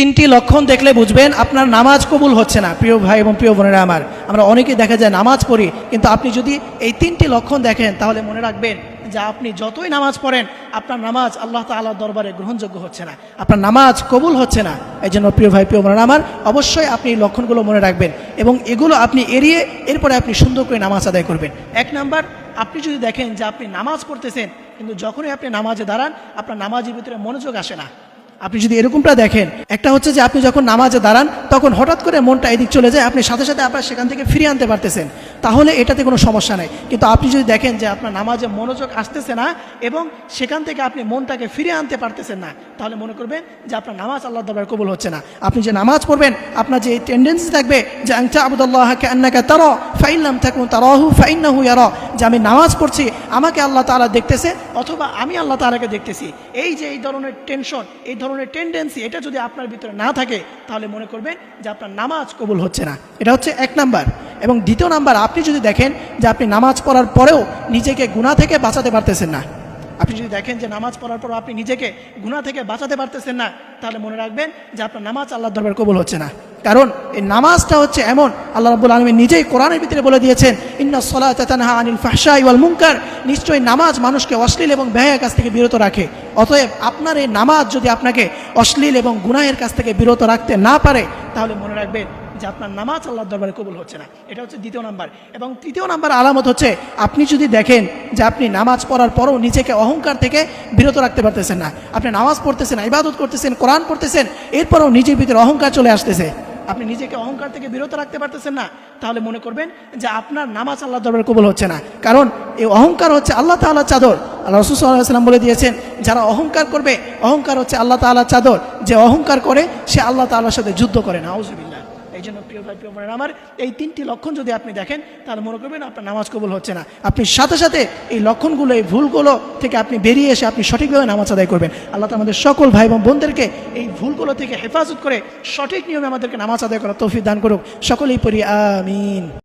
তিনটি লক্ষণ দেখলে বুঝবেন আপনার নামাজ কবুল হচ্ছে না। প্রিয় ভাই এবং প্রিয় বোনেরা আমার, আমরা অনেকেই দেখা যায় নামাজ পড়ি, কিন্তু আপনি যদি এই তিনটি লক্ষণ দেখেন তাহলে মনে রাখবেন যে আপনি যতই নামাজ পড়েন আপনার নামাজ আল্লাহ তাআলার দরবারে গ্রহণযোগ্য হচ্ছে না, আপনার নামাজ কবুল হচ্ছে না। এই জন্য প্রিয় ভাই প্রিয় বোনেরা আমার, অবশ্যই আপনি এই লক্ষণগুলো মনে রাখবেন এবং এগুলো আপনি এড়িয়ে এরপরে আপনি সুন্দর করে নামাজ আদায় করবেন। এক নাম্বার, আপনি যদি দেখেন যে আপনি নামাজ পড়তেছেন কিন্তু যখনই আপনি নামাজে দাঁড়ান আপনার নামাজের ভিতরে মনোযোগ আসে না। আপনি যদি এরকমটা দেখেন, একটা হচ্ছে যে আপনি যখন নামাজে দাঁড়ান তখন হঠাৎ করে মনটা এদিক চলে যায়, আপনি সাথে সাথে আপনার সেখান থেকে ফিরিয়ে আনতে পারতেছেন, তাহলে এটাতে কোনো সমস্যা নেই। কিন্তু আপনি যদি দেখেন যে আপনার নামাজে মনোযোগ আসতেছে না এবং সেখান থেকে আপনি মনটাকে ফিরিয়ে আনতে পারতেছেন না, তাহলে মনে করবেন যে আপনার নামাজ আল্লাহর দরবারে কবুল হচ্ছে না। আপনি যে নামাজ পড়বেন আপনার যে টেন্ডেন্সি থাকবে যে আনতা আবুদুল্লাহ কান্নাকা তারা ফাইন লাম তাকুন তারাহু ফাইন্নাহু ইয়ারা, যে আমি নামাজ পড়ছি আমাকে আল্লাহ তাআলা দেখতেছে অথবা আমি আল্লাহ তাআলাকে দেখতেছি, এই যে এই ধরনের টেনশন, এই ধরনের টেন্ডেন্সি, এটা যদি আপনার ভিতরে না থাকে তাহলে মনে করবেন যে আপনার নামাজ কবুল হচ্ছে না। এটা হচ্ছে এক নাম্বার। এবং দ্বিতীয় নাম্বার, আপনি যদি দেখেন যে আপনি নামাজ পড়ার পরেও নিজেকে গুনাহ থেকে বাঁচাতে পারতেছেন না, আপনি যদি দেখেন যে নামাজ পড়ার পর আপনি নিজেকে গুনাহ থেকে বাঁচাতে পারতেছেন না, তাহলে মনে রাখবেন যে আপনার নামাজ আল্লাহর দরবারে কবুল হচ্ছে না। কারণ এই নামাজটা হচ্ছে এমন, আল্লাহ রাব্বুল আলামিন নিজেই কোরআনের ভিতরে বলে দিয়েছেন, ইন্নাস সালাতা তানহা আনিল ফাহশাই ওয়াল মুনকার, নিশ্চয়ই নামাজ মানুষকে অশ্লীল এবং বেহায়ার কাছ থেকে বিরত রাখে। অতএব আপনার এই নামাজ যদি আপনাকে অশ্লীল এবং গুনাহের কাছ থেকে বিরত রাখতে না পারে তাহলে মনে রাখবেন যে আপনার নামাজ আল্লাহর দরবারে কবুল হচ্ছে না। এটা হচ্ছে দ্বিতীয় নাম্বার। এবং তৃতীয় নাম্বার আলামত হচ্ছে, আপনি যদি দেখেন যে আপনি নামাজ পড়ার পরও নিজেকে অহংকার থেকে বিরত রাখতে পারতেছেন না, আপনি নামাজ পড়তেছেন, ইবাদত করতেছেন, কোরআন পড়তেছেন, এরপরও নিজের ভিতরে অহংকার চলে আসতেছে, আপনি নিজেকে অহংকার থেকে বিরত রাখতে পারতেছেন না, তাহলে মনে করবেন যে আপনার নামাজ আল্লাহর দরবারে কবুল হচ্ছে না। কারণ এই অহংকার হচ্ছে আল্লাহ তাআলার চাদর। আল্লাহ রাসূল সাল্লাল্লাহু আলাইহি ওয়াসাল্লাম বলে দিয়েছেন, যারা অহংকার করবে, অহংকার হচ্ছে আল্লাহ তাআলার চাদর, যে অহংকার করে সে আল্লাহ তাআলার সাথে যুদ্ধ করে। নাউযুবিল্লাহ। এই জন্য প্রিয় ভাই প্রিয় বোনেরা আমার, এই তিনটি লক্ষণ যদি আপনি দেখেন তাহলে মনে করবেন আপনার নামাজ কবুল হচ্ছে না। আপনি সাথে সাথে এই লক্ষণগুলো, এই ভুলগুলো থেকে আপনি বেরিয়ে এসে আপনি সঠিকভাবে নামাজ আদায় করবেন। আল্লাহ তাআলা আমাদের সকল ভাই এবং বোনদেরকে এই ভুলগুলো থেকে হেফাজত করে সঠিক নিয়মে আমাদেরকে নামাজ আদায় করার তৌফিক দান করুক। সকলেই পড়ি আমিন।